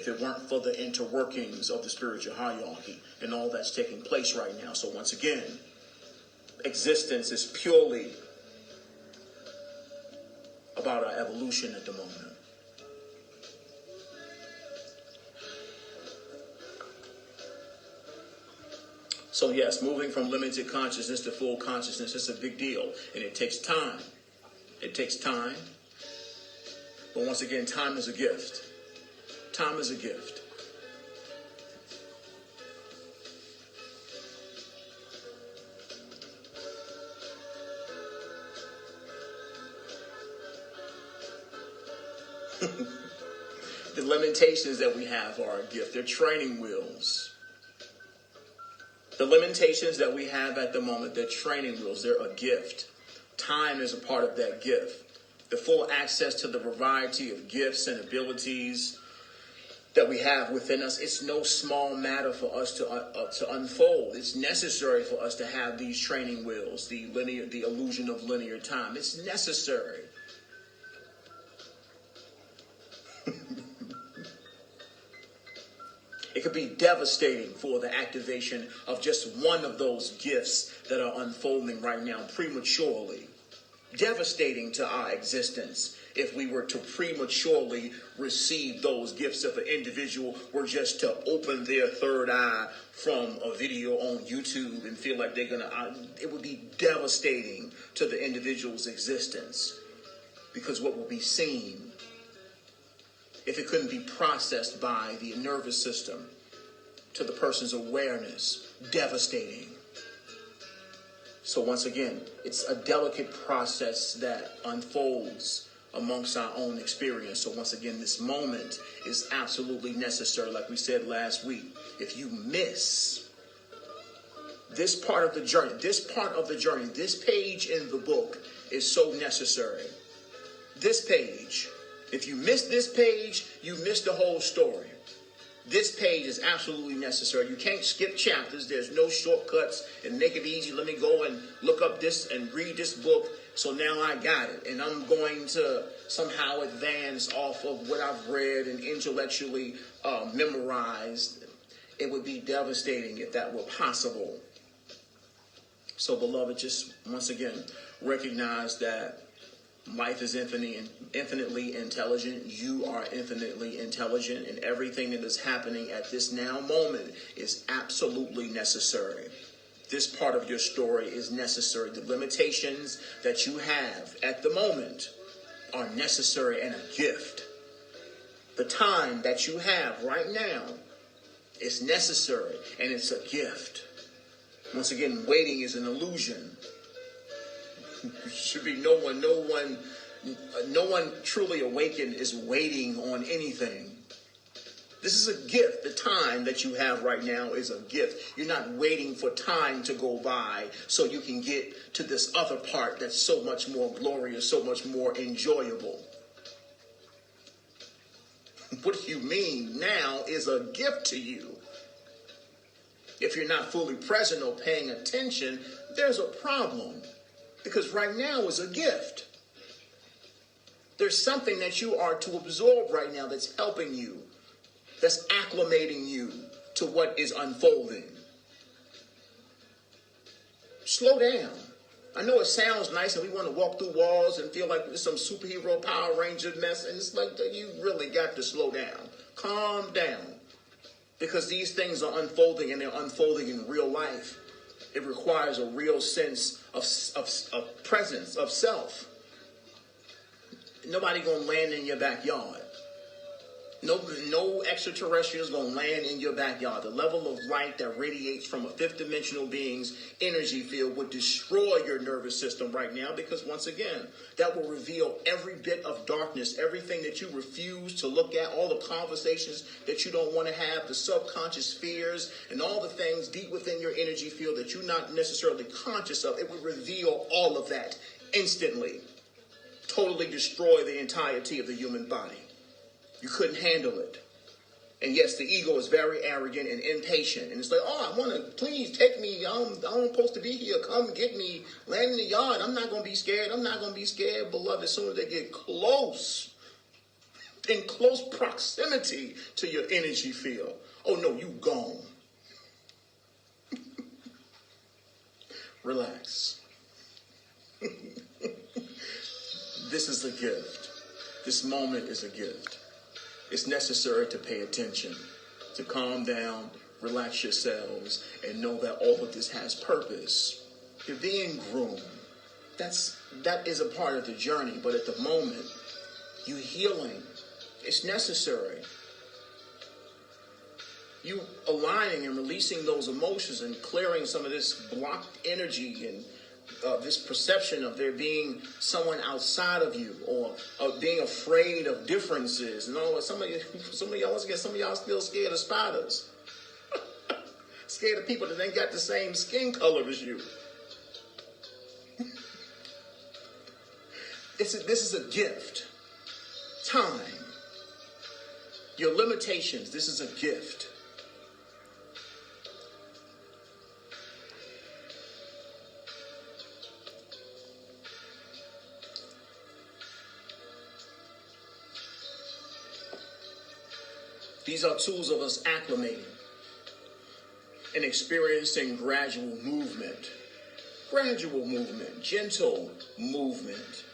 if it weren't for the interworkings of the spiritual hierarchy and all that's taking place right now. So once again, existence is purely about our evolution at the moment. So yes, moving from limited consciousness to full consciousness is a big deal, and it takes time. It takes time. But once again, time is a gift. Time is a gift. The limitations that we have are a gift. They're training wheels. The limitations that we have at the moment, they're training wheels. They're a gift. Time is a part of that gift. The full access to the variety of gifts and abilities that we have within us, it's no small matter for us to unfold. It's necessary for us to have these training wheels, the illusion of linear time. It's necessary. It could be devastating for the activation of just one of those gifts that are unfolding right now prematurely. Devastating to our existence if we were to prematurely receive those gifts. If an individual were just to open their third eye from a video on YouTube and feel like they're it would be devastating to the individual's existence, because what will be seen, if it couldn't be processed by the nervous system to the person's awareness, devastating. So once again, it's a delicate process that unfolds amongst our own experience. So once again, this moment is absolutely necessary. Like we said last week, if you miss this part of the journey, this page in the book is so necessary. This page, if you miss this page, you miss the whole story. This page is absolutely necessary. You can't skip chapters. There's no shortcuts and make it easy. Let me go and look up this and read this book. So now I got it. And I'm going to somehow advance off of what I've read and intellectually memorized. It would be devastating if that were possible. So beloved, just once again, recognize that life is infinitely intelligent. You are infinitely intelligent, and everything that is happening at this now moment is absolutely necessary. This part of your story is necessary. The limitations that you have at the moment are necessary and a gift. The time that you have right now is necessary and it's a gift. Once again, waiting is an illusion. Should be no one truly awakened is waiting on anything. This is a gift. The time that you have right now is a gift. You're not waiting for time to go by so you can get to this other part that's so much more glorious, so much more enjoyable. What you mean now is a gift to you. If you're not fully present or paying attention, there's a problem. Because right now is a gift. There's something that you are to absorb right now that's helping you, that's acclimating you to what is unfolding. Slow down. I know it sounds nice and we want to walk through walls and feel like it's some superhero Power Ranger mess, and it's like you really got to slow down. Calm down. Because these things are unfolding, and they're unfolding in real life. It requires a real sense of presence, of self. Nobody gonna land in your backyard. No extraterrestrials gonna land in your backyard. The level of light that radiates from a fifth dimensional being's energy field would destroy your nervous system right now, because once again, that will reveal every bit of darkness, everything that you refuse to look at, all the conversations that you don't want to have, the subconscious fears, and all the things deep within your energy field that you're not necessarily conscious of. It would reveal all of that instantly. Totally destroy the entirety of the human body. You couldn't handle it. And yes, the ego is very arrogant and impatient. And it's like, I want to, please take me. I'm supposed to be here. Come get me. Land in the yard. I'm not going to be scared. I'm not going to be scared. Beloved, as soon as they get close, in close proximity to your energy field. Oh no, you gone. Relax. This is a gift. This moment is a gift. It's necessary to pay attention, to calm down, relax yourselves, and know that all of this has purpose. You're being groomed. That is a part of the journey, but at the moment, you healing. It's necessary. You aligning and releasing those emotions and clearing some of this blocked energy and this perception of there being someone outside of you, or being afraid of differences. And all some of y'all still scared of spiders. Scared of people that ain't got the same skin color as you. This is a gift. Time. Your limitations, this is a gift. These are tools of us acclimating and experiencing gradual movement, gentle movement.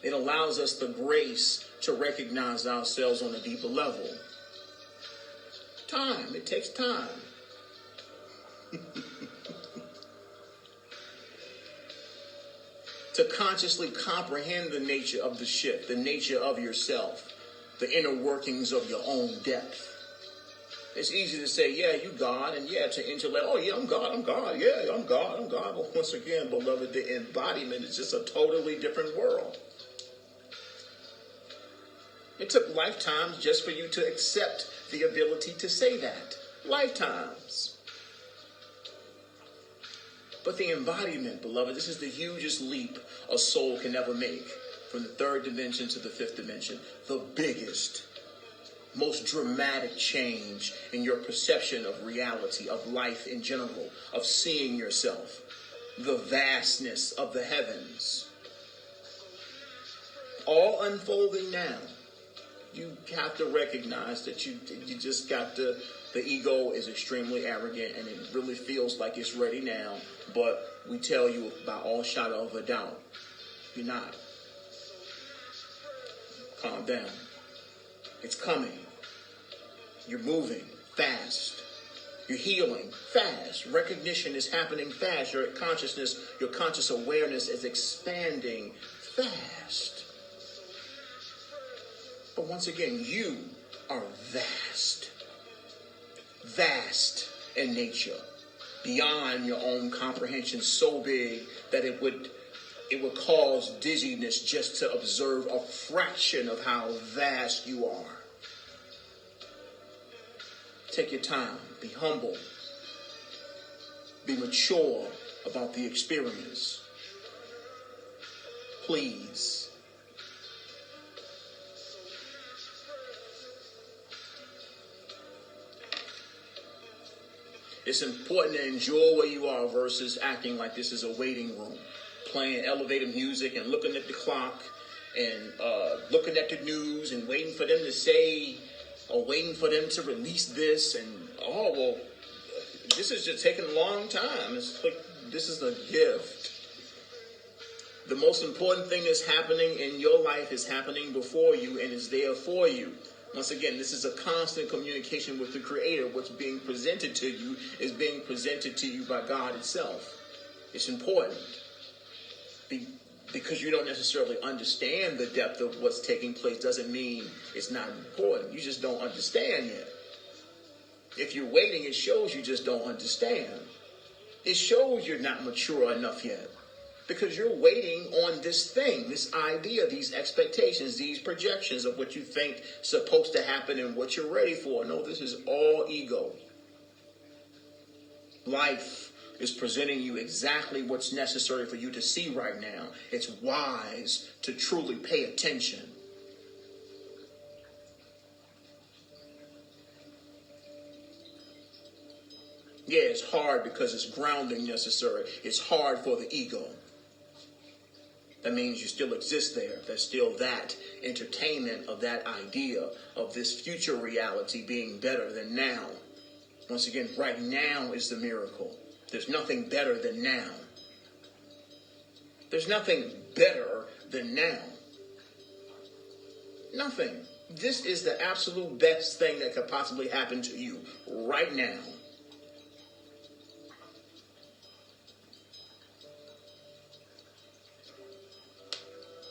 It allows us the grace to recognize ourselves on a deeper level. Time, it takes time. To consciously comprehend the nature of the shift, the nature of yourself, the inner workings of your own depth. It's easy to say, yeah, you God, and yeah, to intellect, oh yeah, I'm God, yeah, I'm God. But once again, beloved, the embodiment is just a totally different world. It took lifetimes just for you to accept the ability to say that. Lifetimes. But the embodiment, beloved, this is the hugest leap a soul can ever make. From the third dimension to the fifth dimension. The biggest, most dramatic change in your perception of reality, of life in general, of seeing yourself. The vastness of the heavens. All unfolding now. You have to recognize that you just got the ego is extremely arrogant, and it really feels like it's ready now. But we tell you by all shadow of a doubt, you're not. Calm down. It's coming. You're moving fast. You're healing fast. Recognition is happening fast. Your consciousness, your conscious awareness is expanding fast. But once again, you are vast. Vast in nature. Beyond your own comprehension, so big that it would cause dizziness just to observe a fraction of how vast you are. Take your time. Be humble. Be mature about the experience. Please. It's important to enjoy where you are versus acting like this is a waiting room. Playing elevator music and looking at the clock and looking at the news and waiting for them to say or waiting for them to release this. And, oh, well, this is just taking a long time. It's like this is a gift. The most important thing that's happening in your life is happening before you and is there for you. Once again, this is a constant communication with the Creator. What's being presented to you is being presented to you by God itself. It's important. Because you don't necessarily understand the depth of what's taking place doesn't mean it's not important. You just don't understand yet. If you're waiting, it shows you just don't understand. It shows you're not mature enough yet. Because you're waiting on this thing, this idea, these expectations, these projections of what you think is supposed to happen and what you're ready for. No, this is all ego. Life is presenting you exactly what's necessary for you to see right now. It's wise to truly pay attention. Yeah, it's hard because it's grounding necessary. It's hard for the ego. That means you still exist there. There's still that entertainment of that idea of this future reality being better than now. Once again, right now is the miracle. There's nothing better than now. There's nothing better than now. Nothing. This is the absolute best thing that could possibly happen to you right now.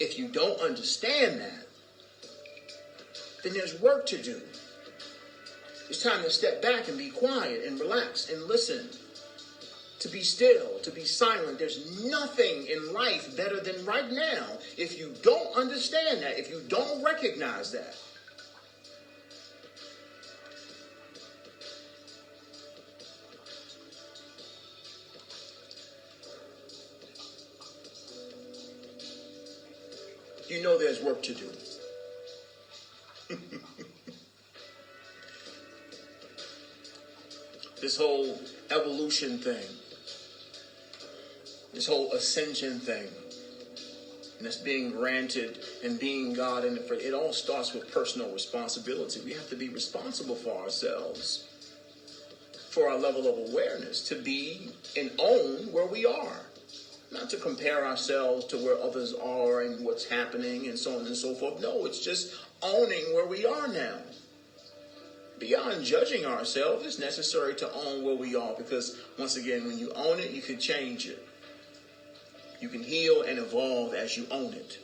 If you don't understand that, then there's work to do. It's time to step back and be quiet and relax and listen. To be still, to be silent. There's nothing in life better than right now. If you don't understand that, if you don't recognize that, you know there's work to do. This whole evolution thing, this whole ascension thing, and that's being granted and being God, and it all starts with personal responsibility. We have to be responsible for ourselves, for our level of awareness, to be and own where we are. Not to compare ourselves to where others are and what's happening and so on and so forth. No, it's just owning where we are now. Beyond judging ourselves, it's necessary to own where we are, because once again, when you own it, you can change it. You can heal and evolve as you own it.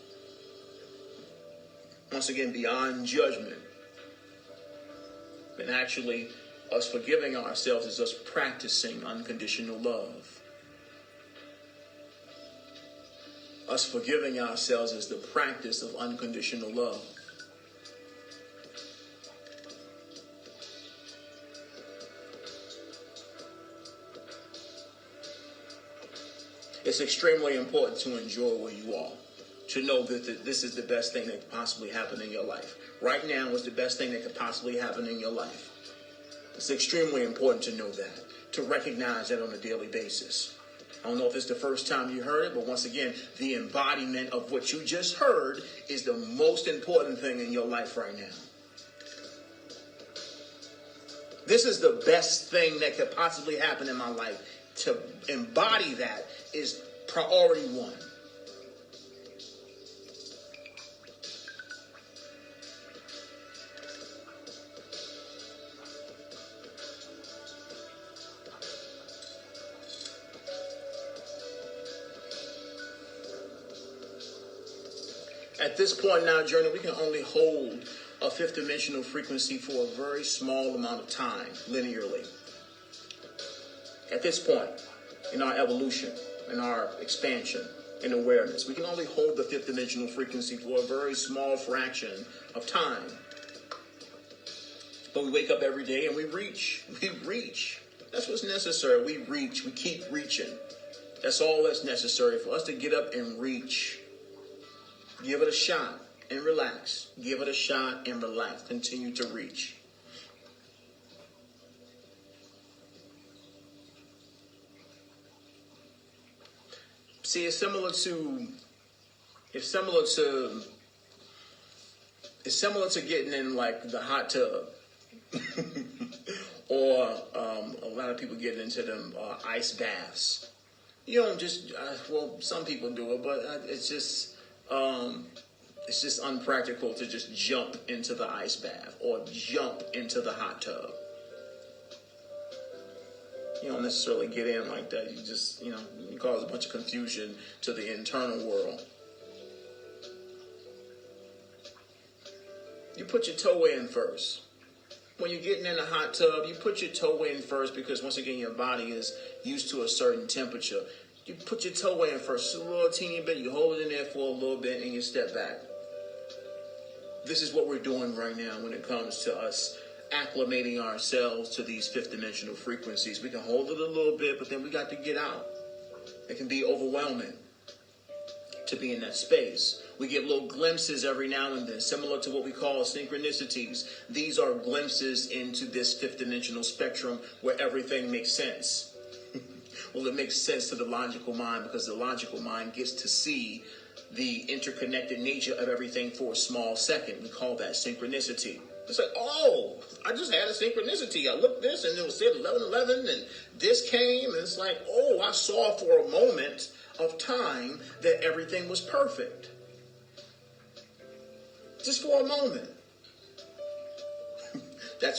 Once again, beyond judgment. And actually, us forgiving ourselves is us practicing unconditional love. Us forgiving ourselves is the practice of unconditional love. It's extremely important to enjoy where you are, to know that this is the best thing that could possibly happen in your life. Right now is the best thing that could possibly happen in your life. It's extremely important to know that, to recognize that on a daily basis. I don't know if it's the first time you heard it, but once again, the embodiment of what you just heard is the most important thing in your life right now. This is the best thing that could possibly happen in my life. To embody that is priority one. At this point in our journey, we can only hold a fifth dimensional frequency for a very small amount of time, linearly. At this point in our evolution, in our expansion, in awareness, we can only hold the fifth dimensional frequency for a very small fraction of time. But we wake up every day and we reach. We reach. That's what's necessary. We reach. We keep reaching. That's all that's necessary for us to get up and reach. Give it a shot and relax. Give it a shot and relax. Continue to reach. See, it's similar to getting in like the hot tub, or a lot of people get into them ice baths. You don't just some people do it, but it's just unpractical to just jump into the ice bath or jump into the hot tub. You don't necessarily get in like that. You just, you cause a bunch of confusion to the internal world. You put your toe in first. When you're getting in a hot tub, you put your toe in first because, once again, your body is used to a certain temperature. You put your toe in first, just a little teeny bit. You hold it in there for a little bit and you step back. This is what we're doing right now when it comes to us acclimating ourselves to these fifth dimensional frequencies. We can hold it a little bit, but then we got to get out. It can be overwhelming to be in that space. We get little glimpses every now and then, similar to what we call synchronicities. These are glimpses into this fifth dimensional spectrum where everything makes sense. Well, it makes sense to the logical mind because the logical mind gets to see the interconnected nature of everything for a small second. We call that synchronicity. It's like, oh, I just had a synchronicity. I looked this and it was said 11:11 and this came. And it's like, oh, I saw for a moment of time that everything was perfect. Just for a moment. That's what